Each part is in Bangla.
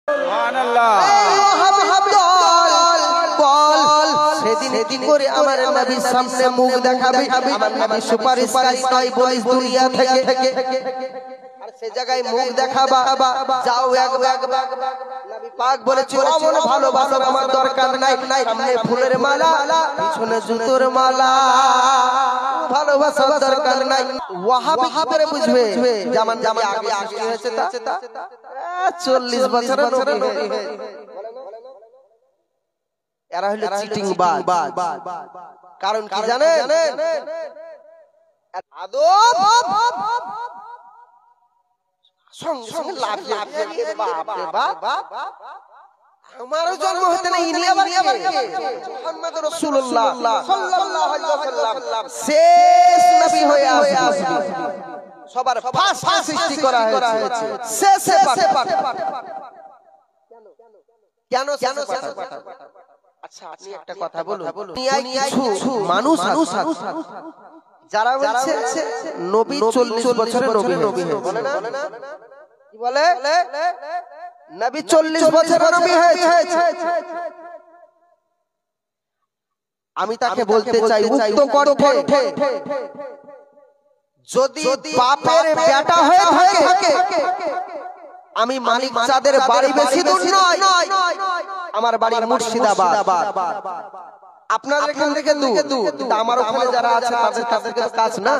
সুবহানাল্লাহ। সেদিন করে আমার নবীর সামনে মুখ দেখাবে, আমার নবী সুপারিশকারী নয় বলিস দুনিয়া থেকে, আর সে জায়গায় মুখ দেখাবা, যাও একবার নবী পাক বলেছে অমন ভালোবাসা আমার দরকার নাই, সামনে ফুলের মালা পিছনে জুতোর মালা, ভালোবাসার দরকার নাই। ওয়াহাবি করে বুঝবে জামান জামান আগে সৃষ্টি হয়েছে তা 40 বছরের নবী। এরা হলো চিটিং বাজ। কারণ কি জানেন? আদম সঙ্গে লাফিয়ে বাপ রে বাপ, আমারও জন্ম হতে না, ইনি আবার মুহাম্মদ রাসূলুল্লাহ সাল্লাল্লাহু আলাইহি ওয়াসাল্লাম শেষ নবী হয়ে আসবে, সবার ফার্স্ট সৃষ্টি করা হয়েছে শেষে পাক। কেন আচ্ছা আপনি একটা কথা বলুন, কিছু মানুষ যারা বলছে নবী 40 বছরের নবী বলে না, কি বলে নবী 40 বছরের নবী হয়েছে। আমি তাকে বলতে চাই উক্ত কণ্ঠে যদি বাপের বেটা হয়ে থাকে, আমি মালিক চাঁদের বাড়ি বেশি দূর নয়, আমার বাড়ি মুর্শিদাবাদ, আপনাদের এখান থেকে দূর, আমার ওখানে যারা আছে তাদের কাজ না,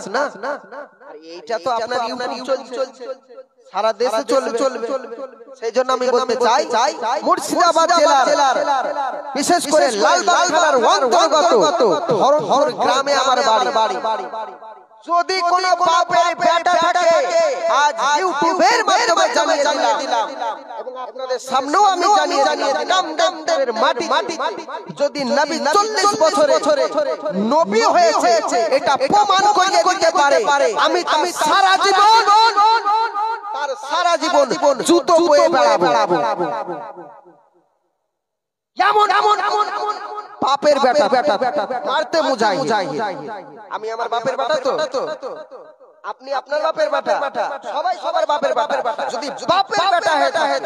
আর এইটা তো আপনার ইউটিউব চলছে, সারা দেশে চলবে। সেই জন্য আমি বলতে চাই মুর্শিদাবাদ জেলার বিশেষ করে লালবাগ থানার অন্তর্গত হরহর গ্রামে আমার বাড়ি। যদি কোন বাপের বেটা থাকে, আজ ইউটিউবের মাধ্যমে জানিয়ে দিলাম এবং আপনাদের সামনেও আমি জানিয়ে দিলাম, দামদের মাটি যদি নবী 40 বছরে নবী হয়েছে এটা প্রমাণ করিয়ে দিতে পারে, আমি সারা জীবন জুতো বয়ে বেড়াবো। বাপের বেটা মারতে মুজাহিদ, আমি আমার বাপের বেটা তো, আপনি আপনার বাপের বেটা, সবাই সবার বাপের বেটা। যদি বাপের বেটা হয়ে থাকে,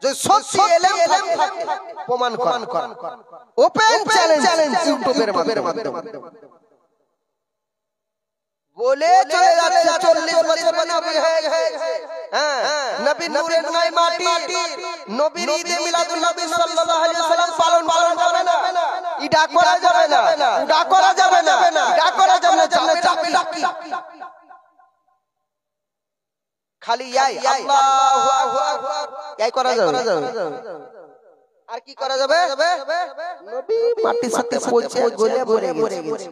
যে সত্যি এলেম থাকে প্রমাণ কর, ওপেন চ্যালেঞ্জ ইউটিউবের মাধ্যমে বলে চলে যাচ্ছে 40 বছরের নবী হয়ে গেছে। হ্যাঁ, নবী নূরের নয় মাটি, নবীর ঈদে মিলাদুন নবী সাল্লাল্লাহু আলাইহি ওয়াসাল্লাম পালন যাবে না, ইডা করা যাবে না, উডা করা যাবে না, ইডা করা যাবে না, চাপি খালি আল্লাহু আকবার এই করা যাবে। আর কি করা যাবে? নবী মাটির সাথে পৌঁছে গলে ভরে গেছে।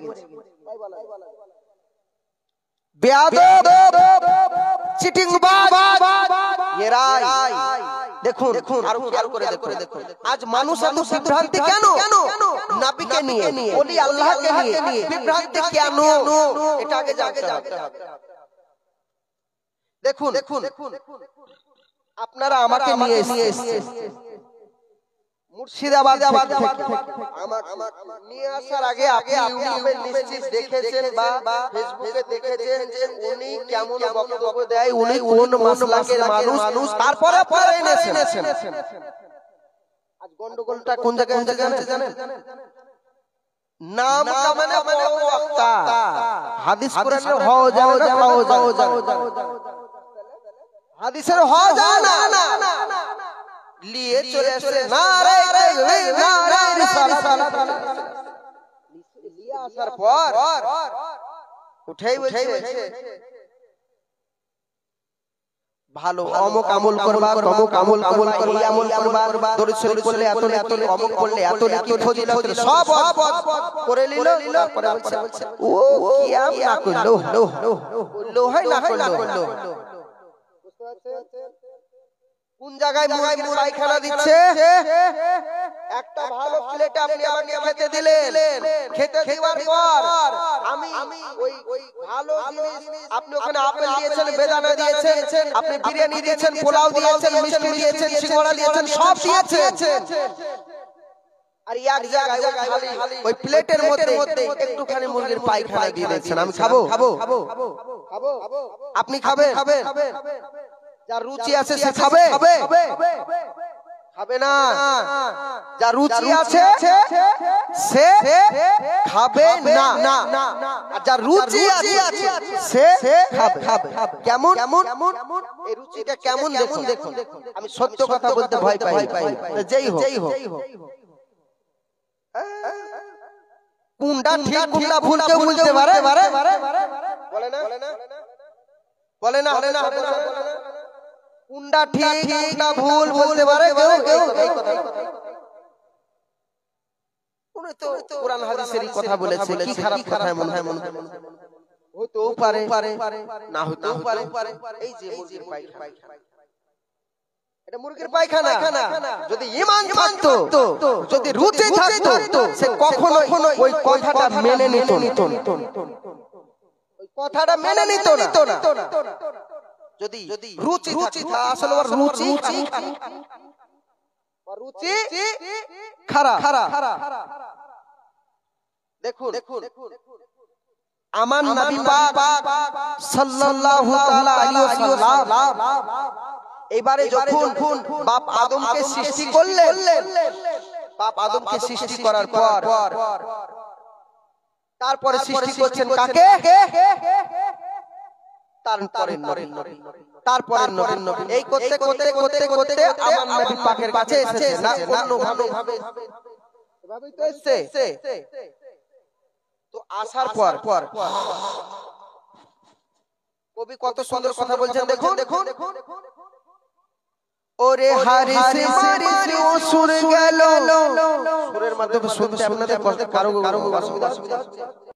বেয়াদব চিটিংবাজ এরাই। দেখুন আর খেয়াল করে দেখুন আজ মানুষ এত বিভ্রান্তি কেন? নবীকে নিয়ে, ওলি আল্লাহকে নিয়ে বিভ্রান্তি কেন? এটা আগে জানতে হবে। দেখুন আপনারা আমাকে নিয়ে এসেছেন মুর্শিদাবাদ থেকে, নিয়ে আসার আগে আপনি ইউটিউবে নিশ্চিত দেখেছেন বা ফেসবুকে দেখেছেন যে উনি কেমন বক্তব্য দেয়, উনি কোন মাসলাকের মানুষ, তারপরে এনেছেন। আজ গন্ডগোলটা কোন জায়গায় জানেন? নাম মানে বড় বক্তা, হাদিস কোরআনের হও যাও, হাদিসের হও যাও না লিয়ে চলে আসে নারে লিয়ে আসার পর উঠেই বলছে ভালো অমুক আমল করবা, অমুক আমল করবা, এই আমল করবা, দরুদ শরীফ পড়লে এত অমুক পড়লে এত কি ফজিলত সব করে নিল। তারপরে বলছে ও কি আম না করলো, লো হয় না করলো। কোন জায়গায় মুরাইখানা দিচ্ছে? একটা ভালো প্লেটে আপনি আমাকে খেতে দিলেন, খেতে দেওয়ার পর আমি ওই ভালো জিনিস, আপনি ওখানে আপেল দিয়েছেন, বেদানা দিয়েছেন, আপনি বিরিয়ানি দিয়েছেন, পোলাও দিয়েছেন, মিষ্টি দিয়েছেন, সিঙ্গাড়া দিয়েছেন, সব দিয়েছেন। আর এক জায়গায় ওই প্লেটের মধ্যে একটুখানি মুরগির পায়খানা দিয়ে দিয়েছেন। আমি খাবো? আপনি খাবেন? যার রুচি আছে সে খাবে। খাবে না। যার রুচি আছে সে খাবে না, আর যার রুচি আছে সে খাবে। কেমন এই রুচিটা কেমন দেখুন। আমি সত্য কথা বলতে ভয় পাই, যেই হোক কোনটা ঠিক কোনটা ভুল কেউ বলতে পারে? বলে না কোনটা ঠিক কোনটা ভুল বলতে পারে কেউ? উনি তো কোরআন হাদিসেরই কথা বলেছে, কি খারাপ কথা মনে হয় হতেও পারে, না হতেও পারে। এই যে মুরগির পায়খানা, এটা মুরগির পায়খানা। যদি ঈমান থাকতো, যদি রুচি থাকতো, সে কখনো ওই কথাটা মেনে নিত না। যদি রুচি আসলে ওর রুচি খারাপ। দেখুন আমার নবী পাক সাল্লাল্লাহু তাআলা আলাইহি ওয়াসাল্লাম এবারে যখন বাপ আদমকে সৃষ্টি করলেন, বাপ আদমকে সৃষ্টি করার পর তারপরে সৃষ্টি করছেন কাকে? তারপরে নবী। এই করতে আমার নবী পাকের কাছে এসেছে না অন্য ভাবে এভাবেই তো এসেছে। তো আসার পর কবি কত সুন্দর কথা বলছেন দেখুন। ওরে হারিস মারিস ও সুর গেল, সুরের মাধ্যমে শুনতে আপনাদের কারো অসুবিধা